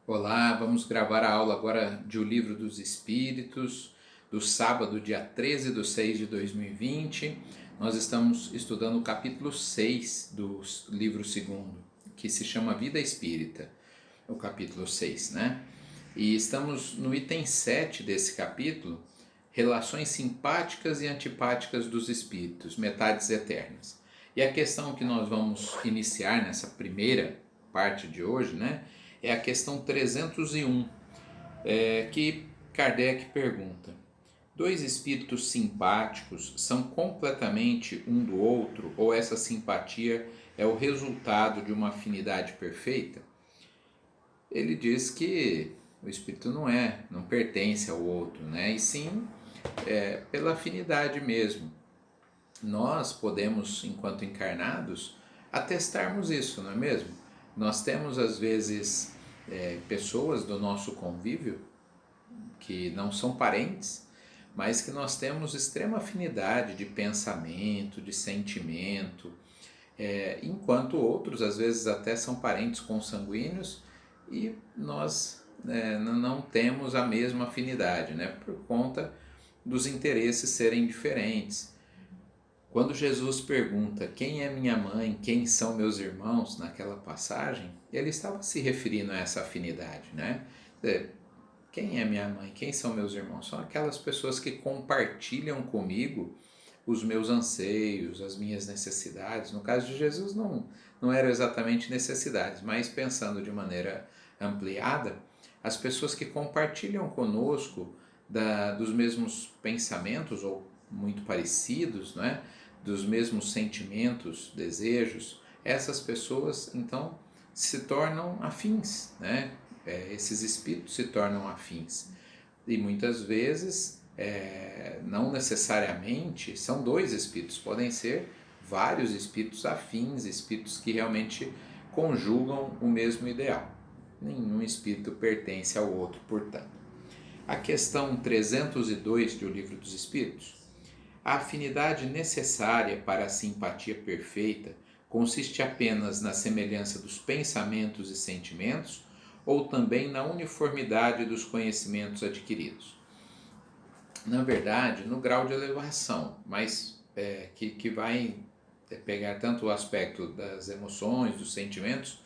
Olá, vamos gravar a aula agora de O Livro dos Espíritos, do sábado, dia 13/6/2020. Nós estamos estudando o capítulo 6 do livro segundo, que se chama Vida Espírita, o capítulo 6, né? E estamos no item 7 desse capítulo, Relações Simpáticas e Antipáticas dos Espíritos, Metades Eternas. E a questão que nós vamos iniciar nessa primeira parte de hoje, né, é a questão 301, que Kardec pergunta: dois espíritos simpáticos são completamente um do outro, ou essa simpatia é o resultado de uma afinidade perfeita? Ele diz que o espírito não pertence ao outro, né? E sim pela afinidade mesmo. Nós podemos, enquanto encarnados, atestarmos isso, não é mesmo? Nós temos às vezes pessoas do nosso convívio que não são parentes, mas que nós temos extrema afinidade de pensamento, de sentimento, enquanto outros às vezes até são parentes consanguíneos e nós não temos a mesma afinidade, né, por conta dos interesses serem diferentes. Quando Jesus pergunta quem é minha mãe, quem são meus irmãos, naquela passagem, ele estava se referindo a essa afinidade, né? Quem é minha mãe, quem são meus irmãos? São aquelas pessoas que compartilham comigo os meus anseios, as minhas necessidades. No caso de Jesus não eram exatamente necessidades, mas pensando de maneira ampliada, as pessoas que compartilham conosco dos mesmos pensamentos ou muito parecidos, não é? Dos mesmos sentimentos, desejos, essas pessoas então se tornam afins, né? Esses espíritos se tornam afins. E muitas vezes, não necessariamente são dois espíritos, podem ser vários espíritos afins, espíritos que realmente conjugam o mesmo ideal. Nenhum espírito pertence ao outro, portanto. A questão 302 do Livro dos Espíritos: a afinidade necessária para a simpatia perfeita consiste apenas na semelhança dos pensamentos e sentimentos ou também na uniformidade dos conhecimentos adquiridos? Na verdade, no grau de elevação, mas que vai pegar tanto o aspecto das emoções, dos sentimentos,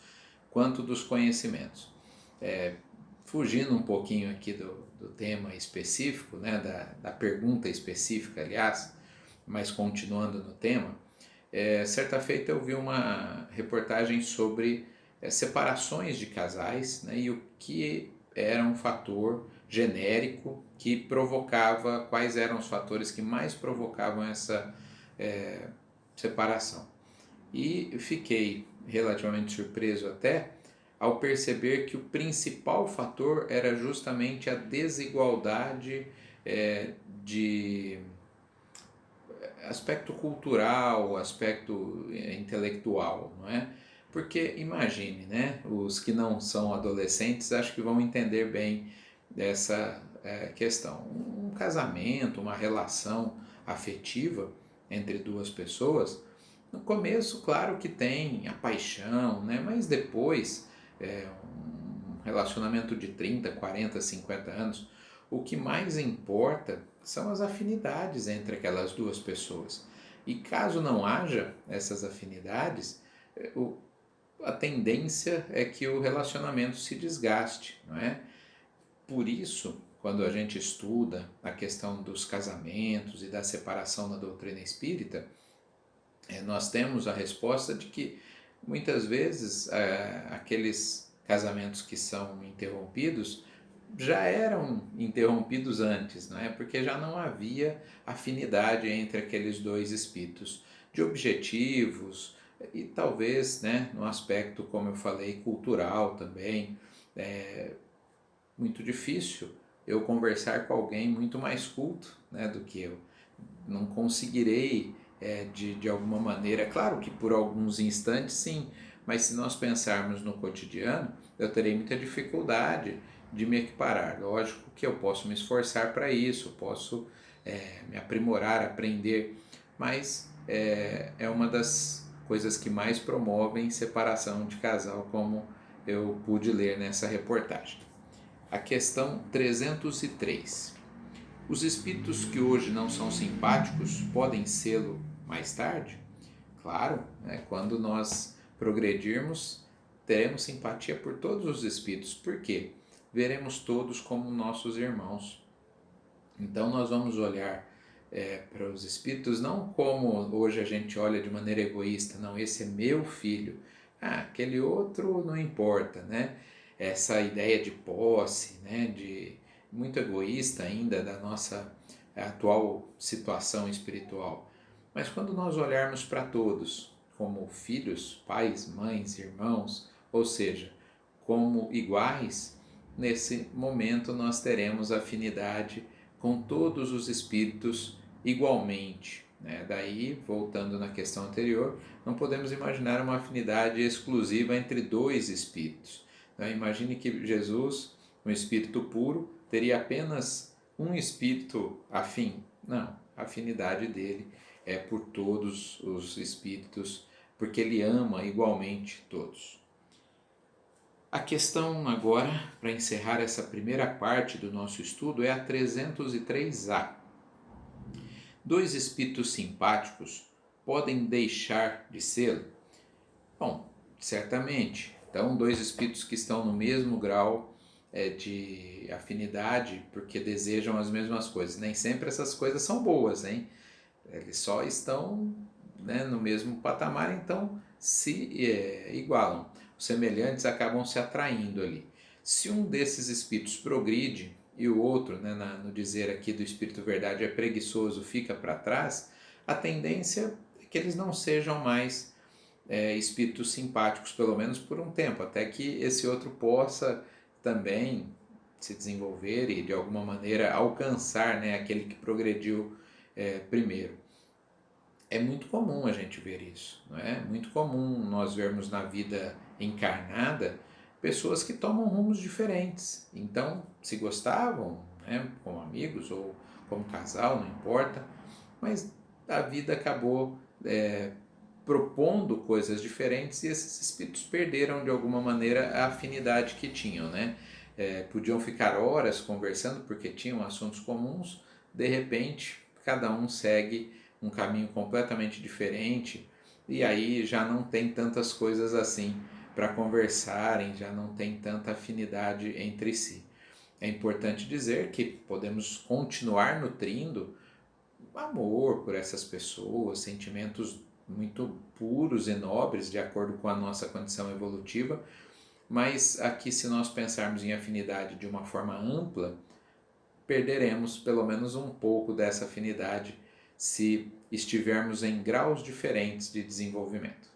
quanto dos conhecimentos. Fugindo um pouquinho aqui do tema específico, né, da pergunta específica, aliás, mas continuando no tema, certa feita eu vi uma reportagem sobre separações de casais, né, e o que era um fator genérico que provocava, quais eram os fatores que mais provocavam essa separação. E fiquei relativamente surpreso até ao perceber que o principal fator era justamente a desigualdade de aspecto cultural, aspecto intelectual, não é? Porque imagine, né? Os que não são adolescentes acho que vão entender bem dessa questão. Um casamento, uma relação afetiva entre duas pessoas, no começo, claro que tem a paixão, né? Mas depois, um relacionamento de 30, 40, 50 anos, o que mais importa são as afinidades entre aquelas duas pessoas. E caso não haja essas afinidades, a tendência é que o relacionamento se desgaste, não é? Por isso, quando a gente estuda a questão dos casamentos e da separação na doutrina espírita, nós temos a resposta de que muitas vezes aqueles casamentos que são interrompidos já eram interrompidos antes, não é? Porque já não havia afinidade entre aqueles dois espíritos de objetivos e talvez, né, no aspecto, como eu falei, cultural também. É muito difícil eu conversar com alguém muito mais culto, né, do que eu. Não conseguirei de alguma maneira, claro que por alguns instantes sim, mas se nós pensarmos no cotidiano, eu terei muita dificuldade de me equiparar. Lógico que eu posso me esforçar para isso, posso me aprimorar, aprender, mas é uma das coisas que mais promovem separação de casal, como eu pude ler nessa reportagem. A questão 303. Os espíritos que hoje não são simpáticos podem sê-lo mais tarde? Claro, né? Quando nós progredirmos, teremos simpatia por todos os espíritos. Por quê? Veremos todos como nossos irmãos. Então nós vamos olhar para os espíritos não como hoje a gente olha de maneira egoísta, não, esse é meu filho, aquele outro não importa, né? Essa ideia de posse, né? De muito egoísta ainda da nossa atual situação espiritual. Mas quando nós olharmos para todos como filhos, pais, mães, irmãos, ou seja, como iguais, nesse momento nós teremos afinidade com todos os espíritos igualmente. Né? Daí, voltando na questão anterior, não podemos imaginar uma afinidade exclusiva entre dois espíritos. Então, imagine que Jesus, um espírito puro, teria apenas um espírito afim. Não, a afinidade dele é por todos os espíritos, porque ele ama igualmente todos. A questão agora, para encerrar essa primeira parte do nosso estudo, é a 303A. Dois espíritos simpáticos podem deixar de ser? Bom, certamente. Então, dois espíritos que estão no mesmo grau de afinidade, porque desejam as mesmas coisas. Nem sempre essas coisas são boas, hein? Eles só estão, né, no mesmo patamar, então se igualam. Os semelhantes acabam se atraindo ali. Se um desses espíritos progride e o outro, né, no dizer aqui do espírito verdade, é preguiçoso, fica para trás, a tendência é que eles não sejam mais espíritos simpáticos, pelo menos por um tempo, até que esse outro possa também se desenvolver e de alguma maneira alcançar, né, aquele que progrediu primeiro. É muito comum a gente ver isso, não é? Muito comum nós vermos na vida encarnada pessoas que tomam rumos diferentes. Então, se gostavam, né, como amigos ou como casal, não importa, mas a vida acabou propondo coisas diferentes e esses espíritos perderam de alguma maneira a afinidade que tinham, né? Podiam ficar horas conversando porque tinham assuntos comuns, de repente cada um segue um caminho completamente diferente e aí já não tem tantas coisas assim para conversarem, já não tem tanta afinidade entre si. É importante dizer que podemos continuar nutrindo amor por essas pessoas, sentimentos muito puros e nobres de acordo com a nossa condição evolutiva, mas aqui, se nós pensarmos em afinidade de uma forma ampla, perderemos pelo menos um pouco dessa afinidade se estivermos em graus diferentes de desenvolvimento.